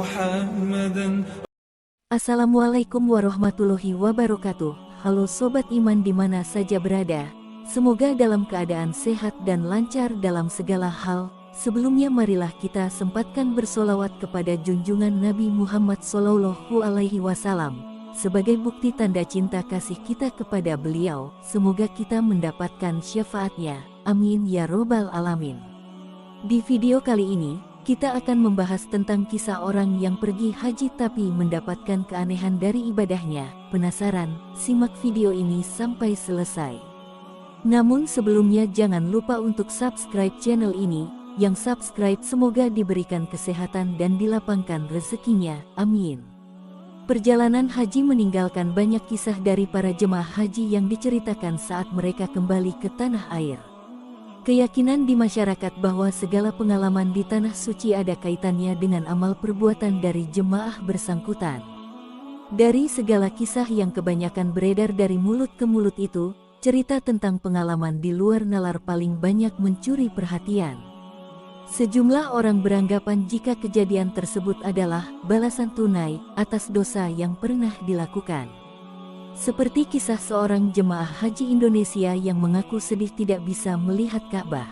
محمدا. Assalamualaikum warahmatullahi wabarakatuh. Halo sobat iman di mana saja berada. Semoga dalam keadaan sehat dan lancar dalam segala hal. Sebelumnya marilah kita sempatkan bersolawat kepada junjungan Nabi Muhammad SAW sebagai bukti tanda cinta kasih kita kepada beliau. Semoga kita mendapatkan syafaatnya. Amin ya robbal alamin. Di video kali ini kita akan membahas tentang kisah orang yang pergi haji tapi mendapatkan keanehan dari ibadahnya. Penasaran? Simak video ini sampai selesai. Namun sebelumnya jangan lupa untuk subscribe channel ini. Yang subscribe semoga diberikan kesehatan dan dilapangkan rezekinya. Amin. Perjalanan haji meninggalkan banyak kisah dari para jemaah haji yang diceritakan saat mereka kembali ke tanah air. Keyakinan di masyarakat bahwa segala pengalaman di tanah suci ada kaitannya dengan amal perbuatan dari jemaah bersangkutan. Dari segala kisah yang kebanyakan beredar dari mulut ke mulut itu, cerita tentang pengalaman di luar nalar paling banyak mencuri perhatian. Sejumlah orang beranggapan jika kejadian tersebut adalah balasan tunai atas dosa yang pernah dilakukan. Seperti kisah seorang jemaah haji Indonesia yang mengaku sedih tidak bisa melihat Ka'bah.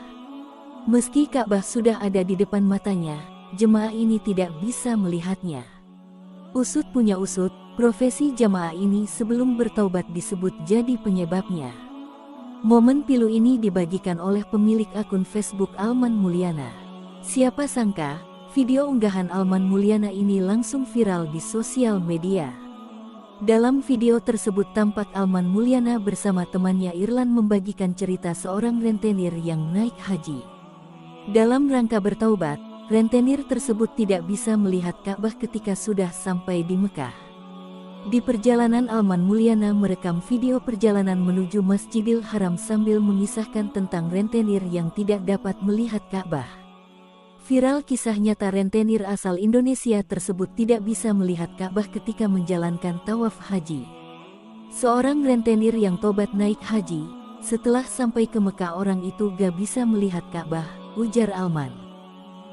Meski Ka'bah sudah ada di depan matanya, jemaah ini tidak bisa melihatnya. Usut punya usut, profesi jemaah ini sebelum bertaubat disebut jadi penyebabnya. Momen pilu ini dibagikan oleh pemilik akun Facebook Alman Mulyana. Siapa sangka, video unggahan Alman Mulyana ini langsung viral di sosial media. Dalam video tersebut tampak Alman Mulyana bersama temannya Irlan membagikan cerita seorang rentenir yang naik haji. Dalam rangka bertaubat, rentenir tersebut tidak bisa melihat Ka'bah ketika sudah sampai di Mekah. Di perjalanan Alman Mulyana merekam video perjalanan menuju Masjidil Haram sambil mengisahkan tentang rentenir yang tidak dapat melihat Ka'bah. Viral kisah nyata rentenir asal Indonesia tersebut tidak bisa melihat Ka'bah ketika menjalankan tawaf haji. Seorang rentenir yang tobat naik haji, setelah sampai ke Mekah orang itu gak bisa melihat Ka'bah, ujar Alman.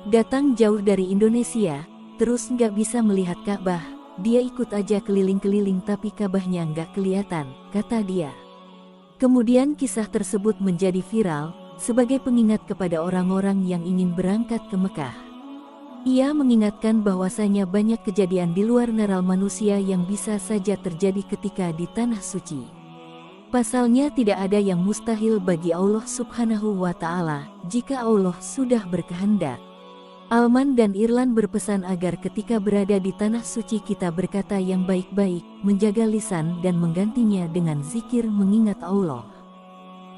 Datang jauh dari Indonesia, terus gak bisa melihat Ka'bah, dia ikut aja keliling-keliling tapi Ka'bahnya gak kelihatan, kata dia. Kemudian kisah tersebut menjadi viral, sebagai pengingat kepada orang-orang yang ingin berangkat ke Mekah. Ia mengingatkan bahwasanya banyak kejadian di luar nalar manusia yang bisa saja terjadi ketika di tanah suci. Pasalnya tidak ada yang mustahil bagi Allah Subhanahu wa Ta'ala, jika Allah sudah berkehendak. Alman dan Irlan berpesan agar ketika berada di tanah suci kita berkata yang baik-baik, menjaga lisan dan menggantinya dengan zikir mengingat Allah.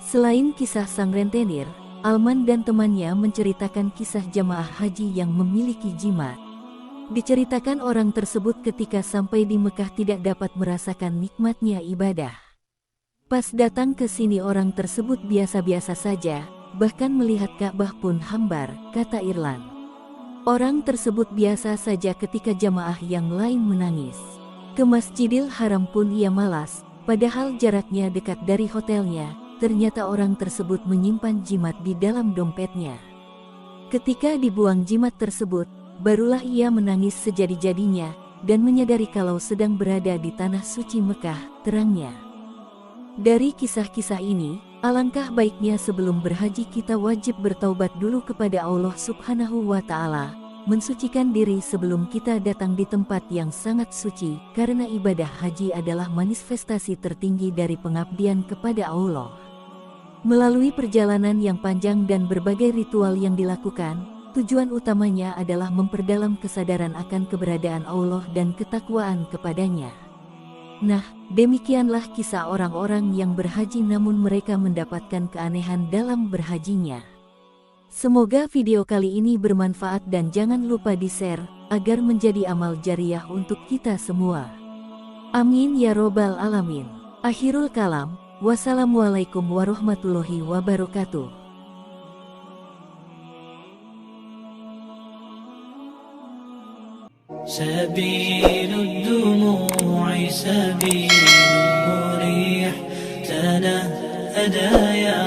Selain kisah sang rentenir, Alman dan temannya menceritakan kisah jamaah haji yang memiliki jimat. Diceritakan orang tersebut ketika sampai di Mekah tidak dapat merasakan nikmatnya ibadah. Pas datang ke sini orang tersebut biasa-biasa saja, bahkan melihat Ka'bah pun hambar, kata Irlan. Orang tersebut biasa saja ketika jamaah yang lain menangis. Ke Masjidil Haram pun ia malas, padahal jaraknya dekat dari hotelnya. Ternyata orang tersebut menyimpan jimat di dalam dompetnya. Ketika dibuang jimat tersebut, barulah ia menangis sejadi-jadinya, dan menyadari kalau sedang berada di tanah suci Mekah, terangnya. Dari kisah-kisah ini, alangkah baiknya sebelum berhaji kita wajib bertaubat dulu kepada Allah Subhanahu wa Ta'ala, mensucikan diri sebelum kita datang di tempat yang sangat suci, karena ibadah haji adalah manifestasi tertinggi dari pengabdian kepada Allah. Melalui perjalanan yang panjang dan berbagai ritual yang dilakukan, tujuan utamanya adalah memperdalam kesadaran akan keberadaan Allah dan ketakwaan kepadanya. Nah, demikianlah kisah orang-orang yang berhaji namun mereka mendapatkan keanehan dalam berhajinya. Semoga video kali ini bermanfaat dan jangan lupa di-share, agar menjadi amal jariah untuk kita semua. Amin ya robbal alamin. Akhirul kalam. Wassalamualaikum warahmatullahi wabarakatuh. سبيل الدموع سبيل مريح تنهدى يا